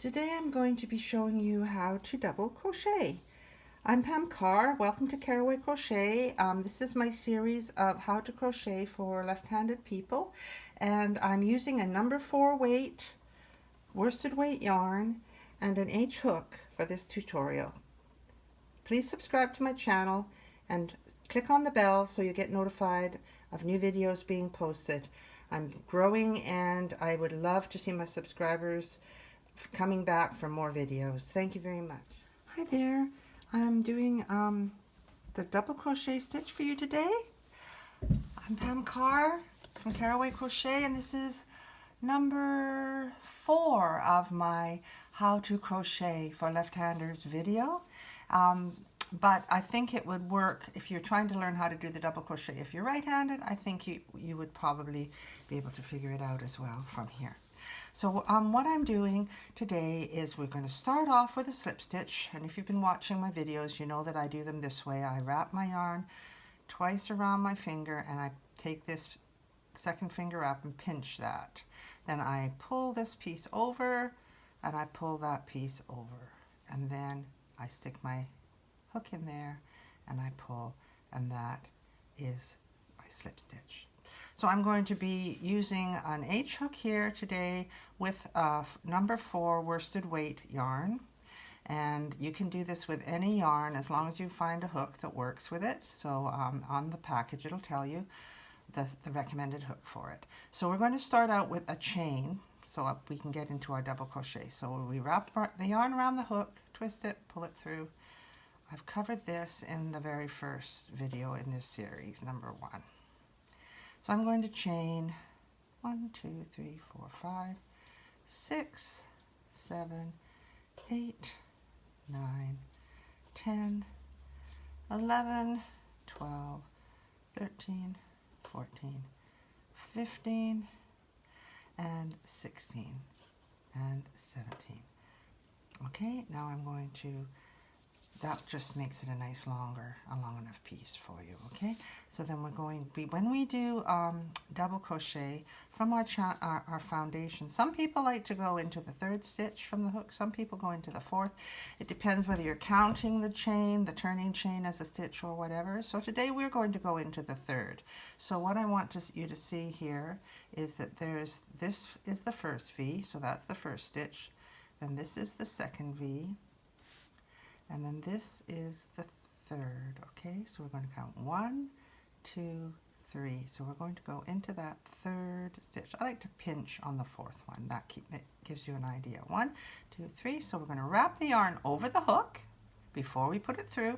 Today I'm going to be showing you how to double crochet. I'm Pam Carr. Welcome to Caraway Crochet. This is my series of how to crochet for left-handed people, and I'm using a number 4 weight worsted weight yarn and an H hook for this tutorial. Please subscribe to my channel and click on the bell so you get notified of new videos being posted. I'm growing and I would love to see my subscribers coming back for more videos. Thank you very much. Hi there. I'm doing the double crochet stitch for you today. I'm Pam Carr from Caraway Crochet, and this is number 4 of my how to crochet for left-handers video. But I think it would work if you're trying to learn how to do the double crochet. If you're right-handed, I think you would probably be able to figure it out as well from here. So what I'm doing today is we're going to start off with a slip stitch, and if you've been watching my videos, you know that I do them this way. I wrap my yarn twice around my finger, and I take this second finger up and pinch that. Then I pull this piece over, and I pull that piece over, and then I stick my hook in there, and I pull, and that is my slip stitch. So I'm going to be using an H hook here today with number 4 worsted weight yarn, and you can do this with any yarn as long as you find a hook that works with it. So on the package it'll tell you the recommended hook for it. So we're going to start out with a chain so we can get into our double crochet. So we wrap the yarn around the hook, twist it, pull it through. I've covered this in the very first video in this series, number 1. So I'm going to chain 1, 2, 3, 4, 5, 6, 7, 8, 9, 10, 11, 12, 13, 14, 15, and 16, and 17. Okay, now I'm going to, that just makes it a nice a long enough piece for you. Okay, so then we're going to be, when we do double crochet from our foundation, some people like to go into the 3rd stitch from the hook, some people go into the 4th. It depends whether you're counting the chain, the turning chain as a stitch or whatever. So today we're going to go into the 3rd. So what I want you to see here is that this is the first V, so that's the first stitch, then this is the second V, and then this is the 3rd. Okay, so we're going to count 1, 2, 3. So we're going to go into that 3rd stitch. I like to pinch on the 4th one. It gives you an idea. 1, 2, 3. So we're going to wrap the yarn over the hook before we put it through,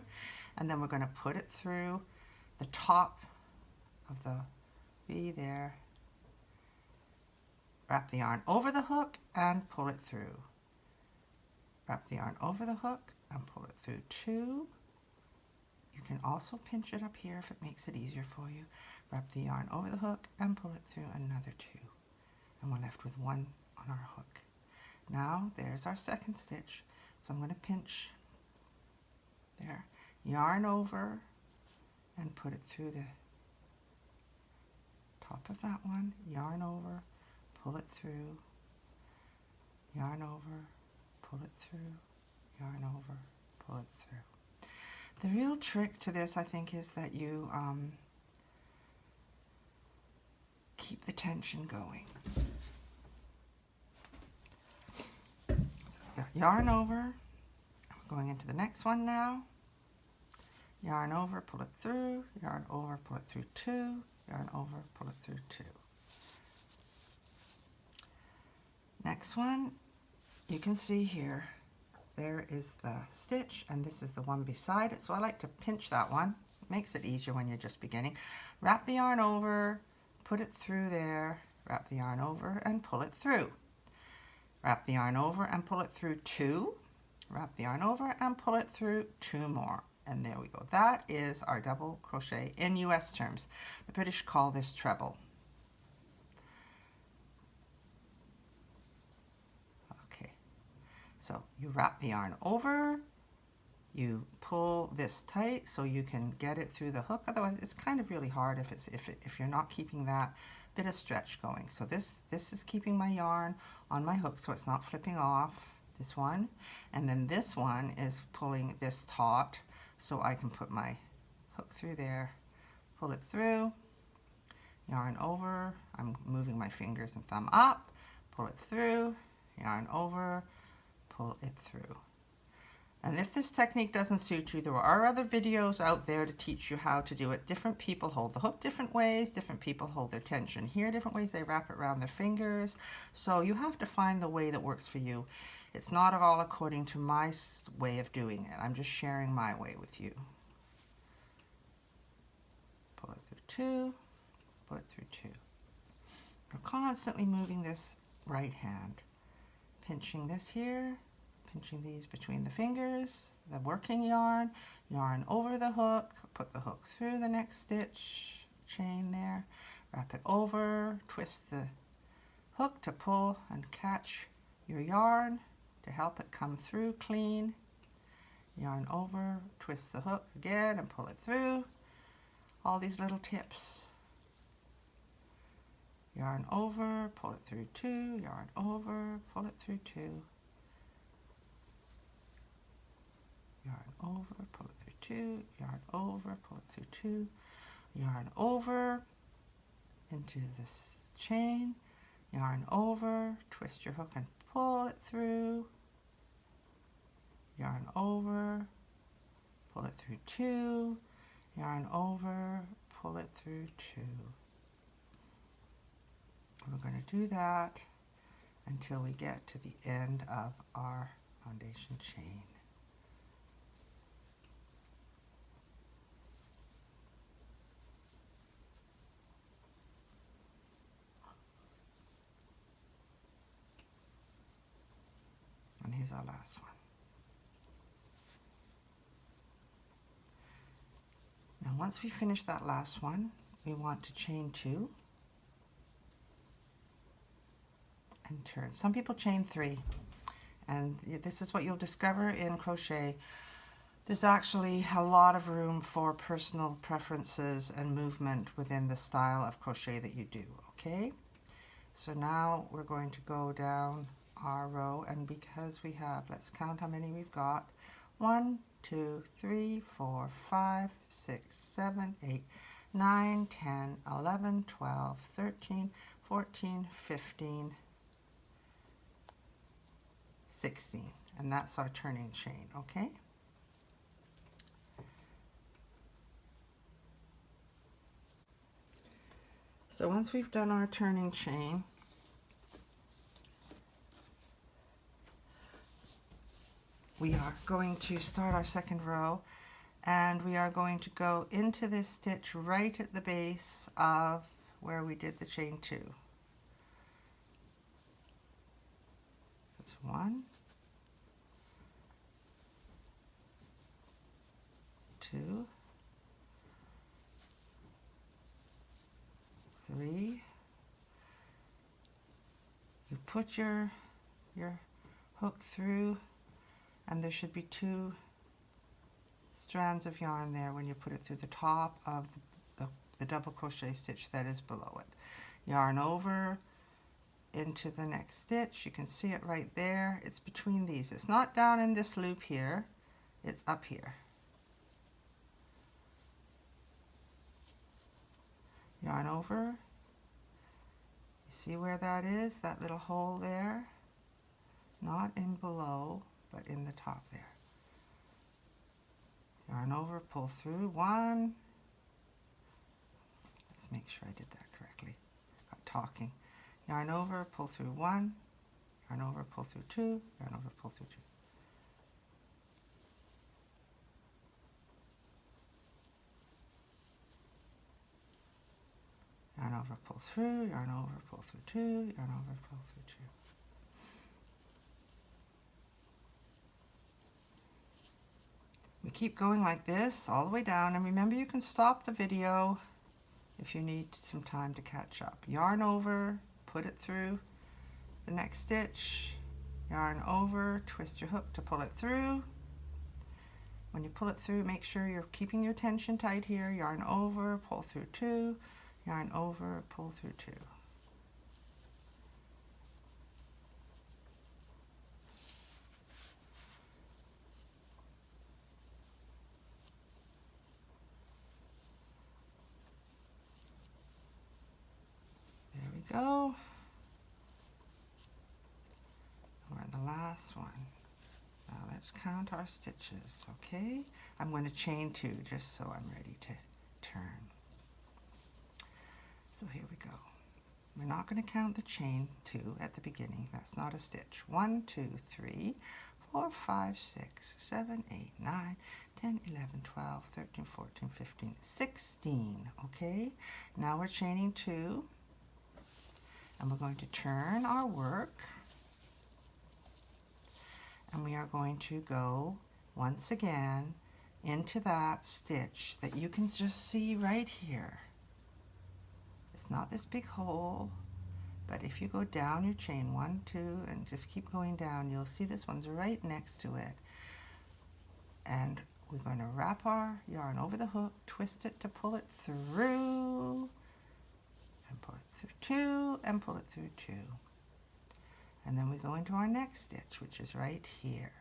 and then we're going to put it through the top of the V there. Wrap the yarn over the hook and pull it through. Wrap the yarn over the hook and pull it through 2. You can also pinch it up here if it makes it easier for you. Wrap the yarn over the hook and pull it through another 2. And we're left with 1 on our hook. Now there's our 2nd stitch. So I'm going to pinch there, yarn over and put it through the top of that one, yarn over, pull it through, yarn over, pull it through, yarn over, pull it through. The real trick to this, I think, is that you keep the tension going. So yarn over, we're going into the next one now. Yarn over, pull it through, yarn over, pull it through 2, yarn over, pull it through 2. Next one, you can see here, there is the stitch, and this is the one beside it. So I like to pinch that one. It makes it easier when you're just beginning. Wrap the yarn over, put it through there, wrap the yarn over and pull it through. Wrap the yarn over and pull it through 2. Wrap the yarn over and pull it through 2 more. And there we go. That is our double crochet in US terms. The British call this treble. So you wrap the yarn over, you pull this tight so you can get it through the hook. Otherwise, it's kind of really hard if you're not keeping that bit of stretch going. So this is keeping my yarn on my hook so it's not flipping off. this one, and then this one is pulling this taut, so I can put my hook through there, pull it through, yarn over, I'm moving my fingers and thumb up, pull it through, yarn over, pull it through. And if this technique doesn't suit you, there are other videos out there to teach you how to do it. Different people hold the hook different ways, different people hold their tension here different ways, they wrap it around their fingers. So you have to find the way that works for you. It's not at all according to my way of doing it. I'm just sharing my way with you. Pull it through two, pull it through two. We're constantly moving this right hand, pinching this here, pinching these between the fingers, the working yarn, yarn over the hook, put the hook through the next stitch, chain there, wrap it over, twist the hook to pull and catch your yarn to help it come through clean, yarn over, twist the hook again and pull it through. All these little tips. Yarn over, pull it through two, yarn over, pull it through two. Yarn over, pull it through two, yarn over, pull it through two, yarn over into this chain, yarn over, twist your hook and pull it through, yarn over, pull it through two, yarn over, pull it through two. We're going to do that until we get to the end of our foundation chain. And here's our last one. Now once we finish that last one, we want to chain two and turn. Some people chain three, and this is what you'll discover in crochet. There's actually a lot of room for personal preferences and movement within the style of crochet that you do, okay? So now we're going to go down our row, and because we have, let's count how many we've got. 1, 2, 3, 4, 5, 6, 7, 8, 9, 10, 11, 12, 13, 14, 15, 16, and that's our turning chain, okay? So once we've done our turning chain, we are going to start our second row, and we are going to go into this stitch right at the base of where we did the chain two. That's 1, 2, 3. You put your hook through, and there should be 2 strands of yarn there when you put it through the top of the double crochet stitch that is below it. Yarn over into the next stitch. You can see it right there. It's between these. It's not down in this loop here. It's up here. Yarn over. You see where that is? That little hole there? Not in below, but in the top there. Yarn over, pull through 1. Let's make sure I did that correctly. Got talking. Yarn over, pull through 1. Yarn over, pull through 2. Yarn over, pull through 2. Yarn over, pull through, yarn over, pull through 2, yarn over, pull through 2. We keep going like this all the way down, and remember you can stop the video if you need some time to catch up. Yarn over, put it through the next stitch, yarn over, twist your hook to pull it through. When you pull it through, make sure you're keeping your tension tight here. Yarn over, pull through 2, yarn over, pull through 2. last one. Now let's count our stitches, okay? I'm going to chain 2 just so I'm ready to turn. So here we go. We're not going to count the chain 2 at the beginning. That's not a stitch. 1, 2, 3, 4, 5, 6, 7, 8, 9, 10, 11, 12, 13, 14, 15, 16. Okay? Now we're chaining 2. And we're going to turn our work. And we are going to go once again into that stitch that you can just see right here. It's not this big hole, but if you go down your chain 1, 2, and just keep going down, you'll see this one's right next to it. And we're going to wrap our yarn over the hook, twist it to pull it through, and pull it through 2, and pull it through 2. And then we go into our next stitch, which is right here.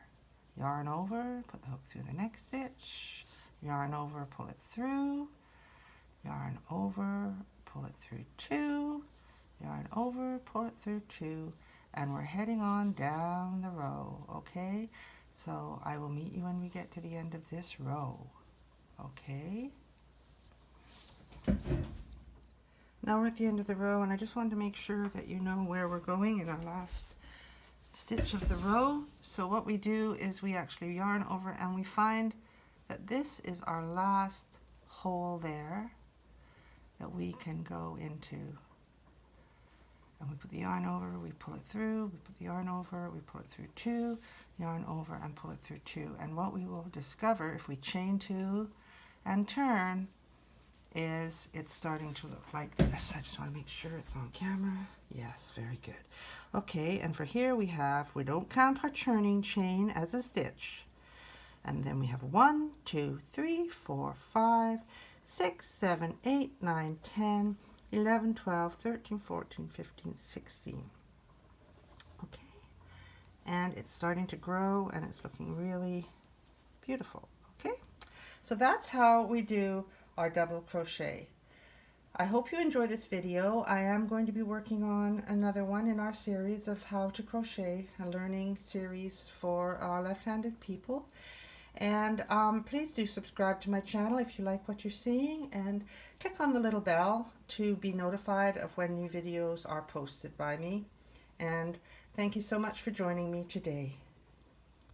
Yarn over, put the hook through the next stitch, yarn over, pull it through, yarn over, pull it through 2, yarn over, pull it through 2, and we're heading on down the row, okay? So I will meet you when we get to the end of this row, okay? Now we're at the end of the row, and I just wanted to make sure that you know where we're going in our last stitch of the row. So what we do is we actually yarn over, and we find that this is our last hole there that we can go into. And we put the yarn over, we pull it through, we put the yarn over, we pull it through 2, yarn over and pull it through 2. And what we will discover if we chain 2 and turn is it's starting to look like this. I just want to make sure it's on camera. Yes, very good. Okay, and for here we don't count our turning chain as a stitch. And then we have 1, 2, 3, 4, 5, 6, 7, 8, 9, 10, 11, 12, 13, 14, 15, 16. Okay, and it's starting to grow and it's looking really beautiful. Okay, so that's how we do our double crochet. I hope you enjoy this video. I am going to be working on another one in our series of how to crochet, a learning series for left-handed people. And please do subscribe to my channel if you like what you're seeing, and click on the little bell to be notified of when new videos are posted by me. And thank you so much for joining me today.